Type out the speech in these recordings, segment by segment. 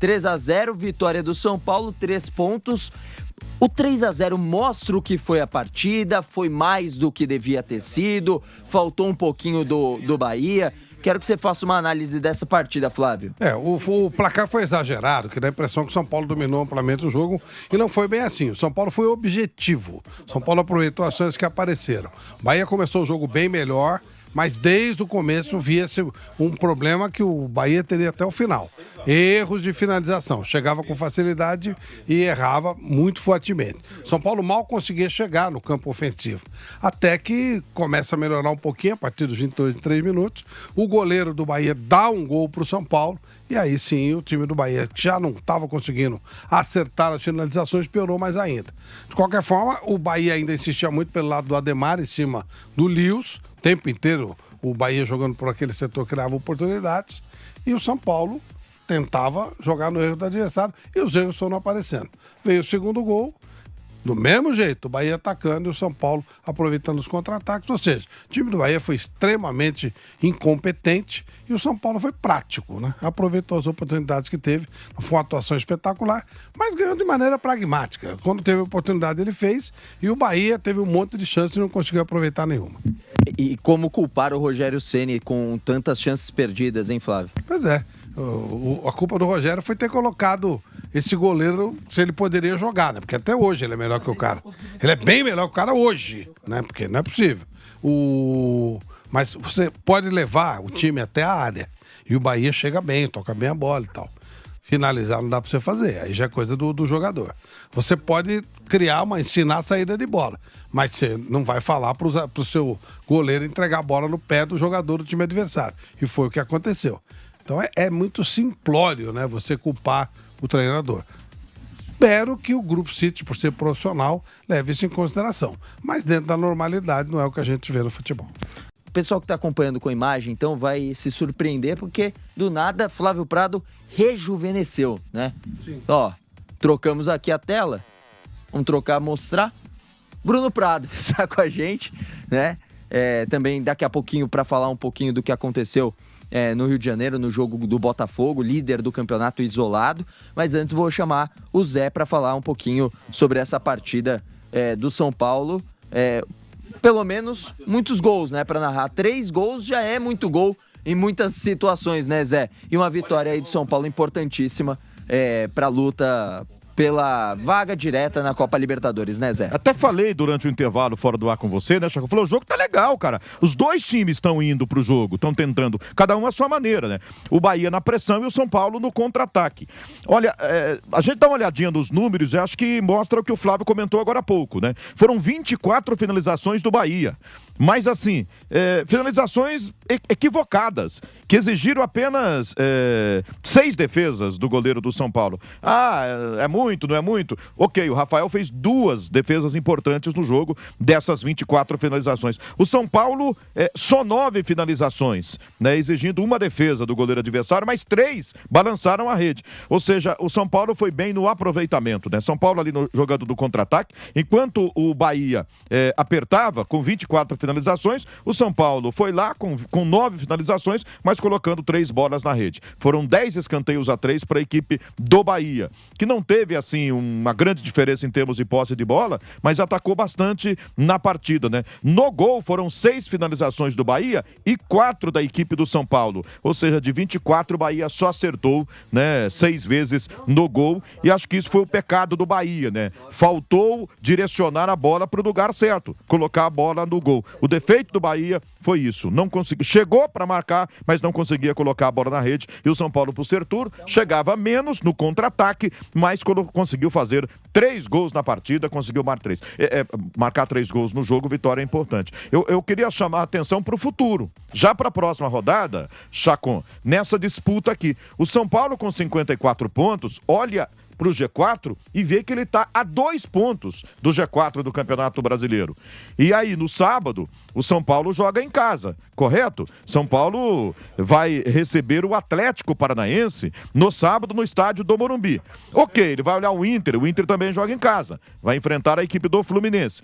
3-0, vitória do São Paulo, 3 pontos. O 3-0 mostra o que foi a partida, foi mais do que devia ter sido, faltou um pouquinho do Bahia. Quero que você faça uma análise dessa partida, Flávio. O placar foi exagerado, que dá a impressão que o São Paulo dominou amplamente o jogo e não foi bem assim. O São Paulo foi objetivo. O São Paulo aproveitou as chances que apareceram. O Bahia começou o jogo bem melhor, mas desde o começo via-se um problema que o Bahia teria até o final. Erros de finalização. Chegava com facilidade e errava muito fortemente. São Paulo mal conseguia chegar no campo ofensivo. Até que começa a melhorar um pouquinho, a partir dos 22 e 3 minutos. O goleiro do Bahia dá um gol para o São Paulo. E aí sim, o time do Bahia, que já não estava conseguindo acertar as finalizações, piorou mais ainda. De qualquer forma, o Bahia ainda insistia muito pelo lado do Ademar, em cima do Lewis. O tempo inteiro o Bahia jogando por aquele setor criava oportunidades e o São Paulo tentava jogar no erro do adversário e os erros foram aparecendo. Veio o segundo gol, do mesmo jeito, o Bahia atacando e o São Paulo aproveitando os contra-ataques, ou seja, o time do Bahia foi extremamente incompetente e o São Paulo foi prático, né? Aproveitou as oportunidades que teve, não foi uma atuação espetacular, mas ganhou de maneira pragmática. Quando teve oportunidade ele fez e o Bahia teve um monte de chances e não conseguiu aproveitar nenhuma. E como culpar o Rogério Ceni com tantas chances perdidas, hein, Flávio? Pois é, a culpa do Rogério foi ter colocado esse goleiro, se ele poderia jogar, né? Porque até hoje ele é melhor que o cara. Ele é bem melhor que o cara hoje, né? Porque não é possível. Mas você pode levar o time até a área. E o Bahia chega bem, toca bem a bola e tal. Finalizar não dá pra você fazer, aí já é coisa do jogador. Você pode ensinar a saída de bola, mas você não vai falar pro seu goleiro entregar a bola no pé do jogador do time adversário. E foi o que aconteceu. Então é muito simplório, né? Você culpar o treinador. Espero que o Grupo City, por ser profissional, leve isso em consideração. Mas dentro da normalidade não é o que a gente vê no futebol. O pessoal que está acompanhando com a imagem, então, vai se surpreender, porque do nada Flávio Prado rejuvenesceu, né? Sim. Ó, trocamos aqui a tela. Vamos trocar, mostrar. Bruno Prado está com a gente, né? Também daqui a pouquinho para falar um pouquinho do que aconteceu no Rio de Janeiro, no jogo do Botafogo, líder do campeonato isolado. Mas antes vou chamar o Zé para falar um pouquinho sobre essa partida do São Paulo. Pelo menos muitos gols, né, para narrar. 3 gols já é muito gol em muitas situações, né, Zé? E uma vitória aí do São Paulo importantíssima para a luta pela vaga direta na Copa Libertadores, né, Zé? Até falei durante o intervalo fora do ar com você, né, Chaco? Falou, o jogo tá legal, cara. Os dois times estão indo pro jogo, estão tentando, cada um à sua maneira, né? O Bahia na pressão e o São Paulo no contra-ataque. Olha, a gente dá uma olhadinha nos números e acho que mostra o que o Flávio comentou agora há pouco, né? Foram 24 finalizações do Bahia. Mas assim, finalizações equivocadas, que exigiram apenas 6 defesas do goleiro do São Paulo. É muito, não é muito? Ok, o Rafael fez 2 defesas importantes no jogo dessas 24 finalizações. O São Paulo, só 9 finalizações, né, exigindo uma defesa do goleiro adversário, mas 3 balançaram a rede. Ou seja, o São Paulo foi bem no aproveitamento, né? São Paulo ali jogando do contra-ataque, enquanto o Bahia apertava com 24 finalizações, o São Paulo foi lá com 9 finalizações, mas colocando 3 bolas na rede. Foram 10 escanteios a 3 para a equipe do Bahia, que não teve, assim, uma grande diferença em termos de posse de bola, mas atacou bastante na partida, né? No gol foram 6 finalizações do Bahia e 4 da equipe do São Paulo. Ou seja, de 24, o Bahia só acertou, né, 6 vezes no gol, e acho que isso foi o pecado do Bahia, né? Faltou direcionar a bola para o lugar certo, colocar a bola no gol. O defeito do Bahia foi isso, não conseguiu, chegou para marcar, mas não conseguia colocar a bola na rede, e o São Paulo, por ser turno, chegava menos no contra-ataque, mas conseguiu fazer 3 gols na partida, conseguiu marcar 3 gols no jogo, vitória é importante. Eu queria chamar a atenção para o futuro, já para a próxima rodada, Chacon, nessa disputa aqui, o São Paulo com 54 pontos, olha para o G4 e vê que ele está a 2 pontos do G4 do Campeonato Brasileiro. E aí, no sábado, o São Paulo joga em casa, correto? São Paulo vai receber o Atlético Paranaense no sábado no estádio do Morumbi. Ok, ele vai olhar o Inter também joga em casa, vai enfrentar a equipe do Fluminense.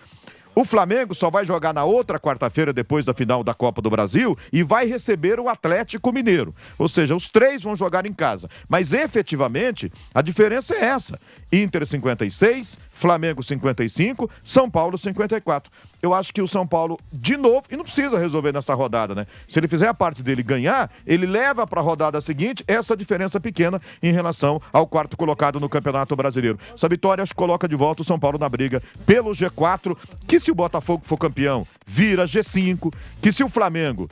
O Flamengo só vai jogar na outra quarta-feira, depois da final da Copa do Brasil, e vai receber o Atlético Mineiro. Ou seja, os 3 vão jogar em casa. Mas, efetivamente, a diferença é essa. Inter 56, Flamengo 55, São Paulo 54. Eu acho que o São Paulo, de novo, e não precisa resolver nessa rodada, né? Se ele fizer a parte dele ganhar, ele leva para a rodada seguinte essa diferença pequena em relação ao quarto colocado no Campeonato Brasileiro. Essa vitória acho que coloca de volta o São Paulo na briga pelo G4, que se o Botafogo for campeão, vira G5, que se o Flamengo,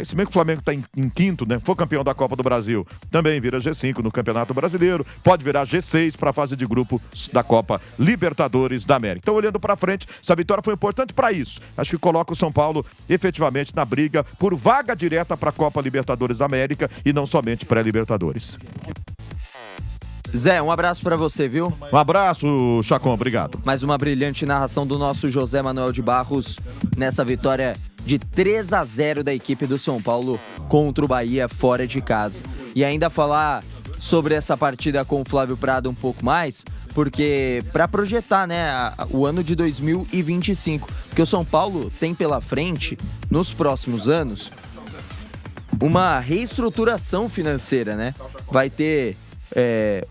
se bem que o Flamengo está em quinto, né? For campeão da Copa do Brasil, também vira G5 no Campeonato Brasileiro, pode virar G6 para a fase de grupo da Copa Libertadores da América. Então, olhando para frente, essa vitória foi importante para isso. Acho que coloca o São Paulo efetivamente na briga por vaga direta para a Copa Libertadores da América e não somente pré-Libertadores. Zé, um abraço pra você, viu? Um abraço, Chacon, obrigado. Mais uma brilhante narração do nosso José Manuel de Barros nessa vitória de 3-0 da equipe do São Paulo contra o Bahia fora de casa. E ainda falar sobre essa partida com o Flávio Prado um pouco mais, porque para projetar, né, o ano de 2025, porque o São Paulo tem pela frente, nos próximos anos, uma reestruturação financeira, né? Vai ter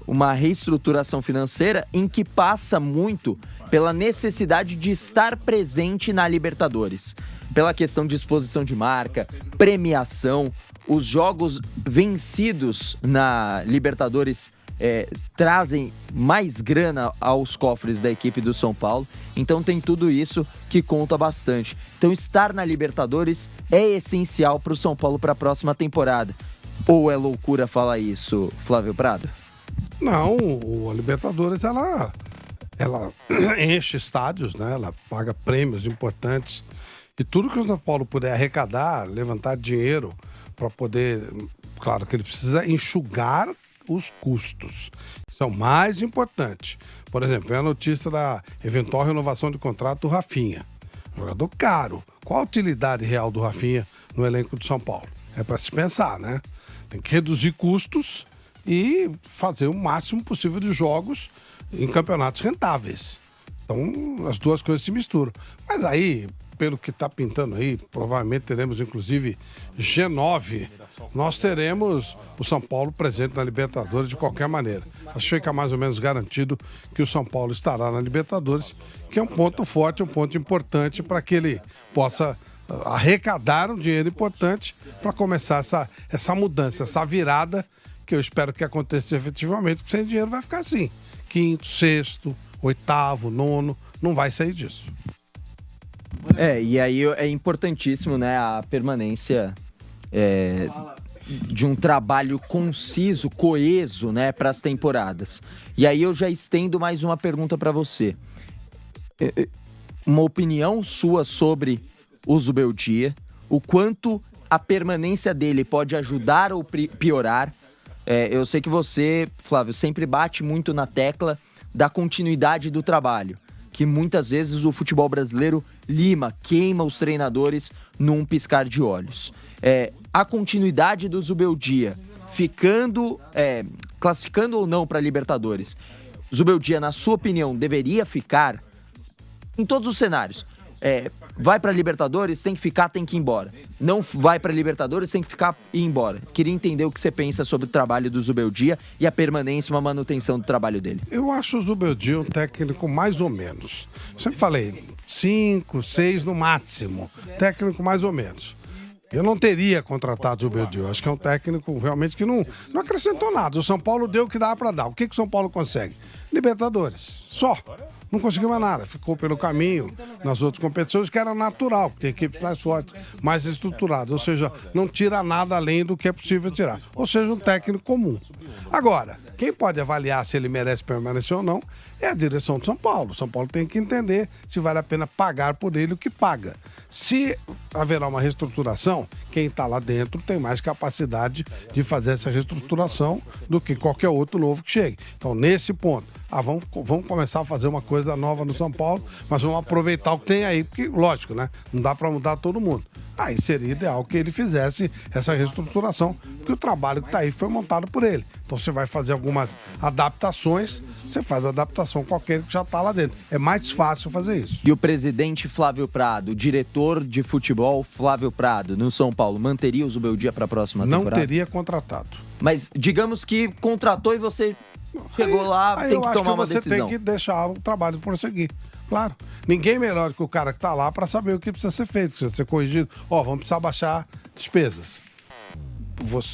uma reestruturação financeira em que passa muito pela necessidade de estar presente na Libertadores, pela questão de exposição de marca, premiação. Os jogos vencidos na Libertadores trazem mais grana aos cofres da equipe do São Paulo, então tem tudo isso que conta bastante. Então estar na Libertadores é essencial para o São Paulo para a próxima temporada. Ou é loucura falar isso, Flávio Prado? Não, a Libertadores, ela enche estádios, né? Ela paga prêmios importantes. E tudo que o São Paulo puder arrecadar, levantar dinheiro para poder... Claro que ele precisa enxugar os custos. Isso é o mais importante. Por exemplo, vem a notícia da eventual renovação de contrato do Rafinha. Jogador caro. Qual a utilidade real do Rafinha no elenco de São Paulo? É para se pensar, né? Tem que reduzir custos e fazer o máximo possível de jogos em campeonatos rentáveis. Então, as duas coisas se misturam. Mas aí, pelo que está pintando aí, provavelmente teremos, inclusive, G9. Nós teremos o São Paulo presente na Libertadores de qualquer maneira. Acho que fica mais ou menos garantido que o São Paulo estará na Libertadores, que é um ponto forte, um ponto importante para que ele possa arrecadar um dinheiro importante para começar essa mudança, essa virada, que eu espero que aconteça efetivamente, porque sem dinheiro vai ficar assim. Quinto, sexto, oitavo, nono, não vai sair disso. E aí é importantíssimo, né, a permanência de um trabalho conciso, coeso, né, para as temporadas. E aí eu já estendo mais uma pergunta para você. Uma opinião sua sobre o Zubeldia, o quanto a permanência dele pode ajudar ou piorar. Eu sei que você, Flávio, sempre bate muito na tecla da continuidade do trabalho, que muitas vezes o futebol brasileiro queima os treinadores num piscar de olhos. A continuidade do Zubeldia, classificando ou não para Libertadores, Zubeldia, na sua opinião, deveria ficar em todos os cenários? Vai pra Libertadores, tem que ficar, tem que ir embora. Não vai pra Libertadores, tem que ficar e ir embora. Queria entender o que você pensa sobre o trabalho do Zubeldia e a permanência e uma manutenção do trabalho dele. Eu acho o Zubeldia um técnico mais ou menos. Sempre falei, 5, 6 no máximo. Técnico mais ou menos. Eu não teria contratado o Zubeldia. Eu acho que é um técnico realmente que não acrescentou nada. O São Paulo deu o que dava para dar. O que o São Paulo consegue? Libertadores. Só. Não conseguiu mais nada, ficou pelo caminho nas outras competições, que era natural, tem equipes mais fortes, mais estruturadas, ou seja, não tira nada além do que é possível tirar, ou seja, um técnico comum. Agora, quem pode avaliar se ele merece permanecer ou não é a direção de São Paulo. São Paulo tem que entender se vale a pena pagar por ele o que paga. Se haverá uma reestruturação, quem está lá dentro tem mais capacidade de fazer essa reestruturação do que qualquer outro novo que chegue. Então, nesse ponto, vamos começar a fazer uma coisa nova no São Paulo, mas vamos aproveitar o que tem aí, porque, lógico, né? Não dá para mudar todo mundo. Aí seria ideal que ele fizesse essa reestruturação, porque o trabalho que está aí foi montado por ele. Então você vai fazer algumas adaptações, você faz a adaptação com aquele que já está lá dentro. É mais fácil fazer isso. E o presidente Flávio Prado, o diretor de futebol Flávio Prado, no São Paulo, manteria o Zubeldia para a próxima temporada? Não teria contratado. Mas digamos que contratou e você chegou lá, tem que tomar uma decisão. Você tem que deixar o trabalho prosseguir. Claro. Ninguém melhor que o cara que está lá para saber o que precisa ser feito, precisa ser corrigido. Vamos precisar baixar despesas.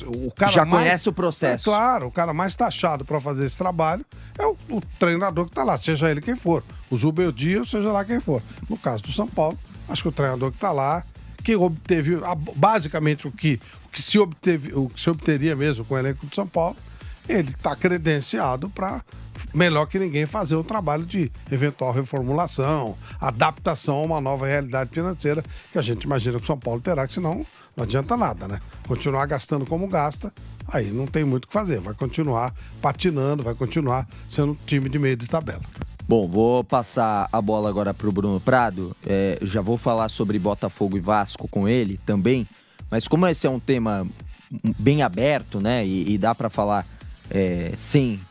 O cara já conhece o processo. Claro, o cara mais taxado para fazer esse trabalho é o treinador que está lá, seja ele quem for. O Zubeldia, ou seja lá quem for. No caso do São Paulo, acho que o treinador que está lá, que obteve basicamente o que se obteria mesmo com o elenco do São Paulo, ele está credenciado para, melhor que ninguém, fazer o trabalho de eventual reformulação, adaptação a uma nova realidade financeira que a gente imagina que o São Paulo terá, que senão não adianta nada, né? Continuar gastando como gasta, aí não tem muito o que fazer. Vai continuar patinando, vai continuar sendo um time de meio de tabela. Bom, vou passar a bola agora para o Bruno Prado. Já vou falar sobre Botafogo e Vasco com ele também, mas como esse é um tema bem aberto, né? E dá para falar sem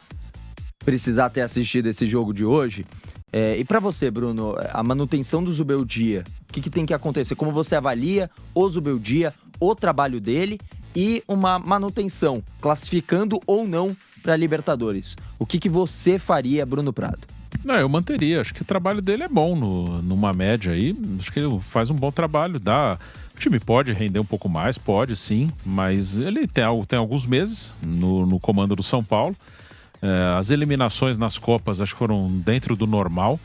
precisar ter assistido esse jogo de hoje. E para você, Bruno, a manutenção do Zubeldia, o que tem que acontecer? Como você avalia o Zubeldia, o trabalho dele e uma manutenção, classificando ou não para a Libertadores? O que você faria, Bruno Prado? Não, eu manteria. Acho que o trabalho dele é bom numa média aí. Acho que ele faz um bom trabalho. O time pode render um pouco mais, pode sim, mas ele tem alguns meses no comando do São Paulo. As eliminações nas Copas acho que foram dentro do normal.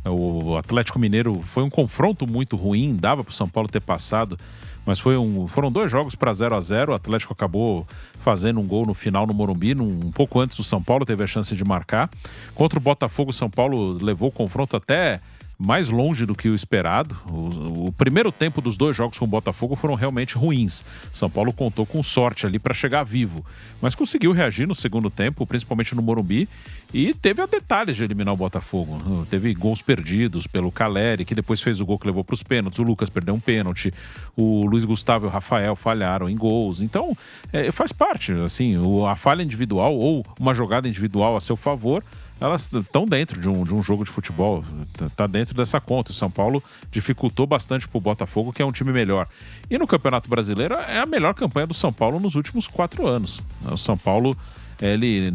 O Atlético Mineiro foi um confronto muito ruim, dava para o São Paulo ter passado, mas foram 2 jogos para 0-0. O Atlético acabou fazendo um gol no final no Morumbi, um pouco antes do São Paulo, teve a chance de marcar. Contra o Botafogo, o São Paulo levou o confronto até mais longe do que o esperado. O primeiro tempo dos 2 jogos com o Botafogo foram realmente ruins. São Paulo contou com sorte ali para chegar vivo, mas conseguiu reagir no segundo tempo, principalmente no Morumbi, e teve a detalhes de eliminar o Botafogo. Teve gols perdidos pelo Caleri, que depois fez o gol que levou para os pênaltis. O Lucas perdeu um pênalti, o Luiz Gustavo e o Rafael falharam em gols. Então, faz parte, assim, a falha individual ou uma jogada individual a seu favor, elas estão dentro de um jogo de futebol, está dentro dessa conta. O São Paulo dificultou bastante para o Botafogo, que é um time melhor. E no Campeonato Brasileiro é a melhor campanha do São Paulo nos últimos 4 anos. O São Paulo, ele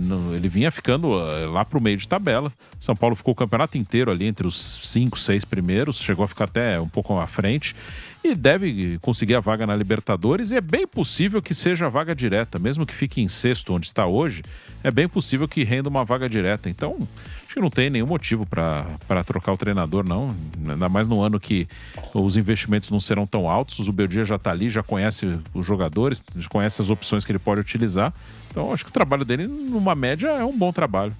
vinha ficando lá para o meio de tabela. São Paulo ficou o campeonato inteiro ali entre os 5, 6 primeiros, chegou a ficar até um pouco à frente. E deve conseguir a vaga na Libertadores, e é bem possível que seja a vaga direta, mesmo que fique em sexto, onde está hoje, é bem possível que renda uma vaga direta. Então, acho que não tem nenhum motivo para trocar o treinador, não. Ainda mais no ano que os investimentos não serão tão altos. O Zubeldia já está ali, já conhece os jogadores, já conhece as opções que ele pode utilizar. Então, acho que o trabalho dele, numa média, é um bom trabalho.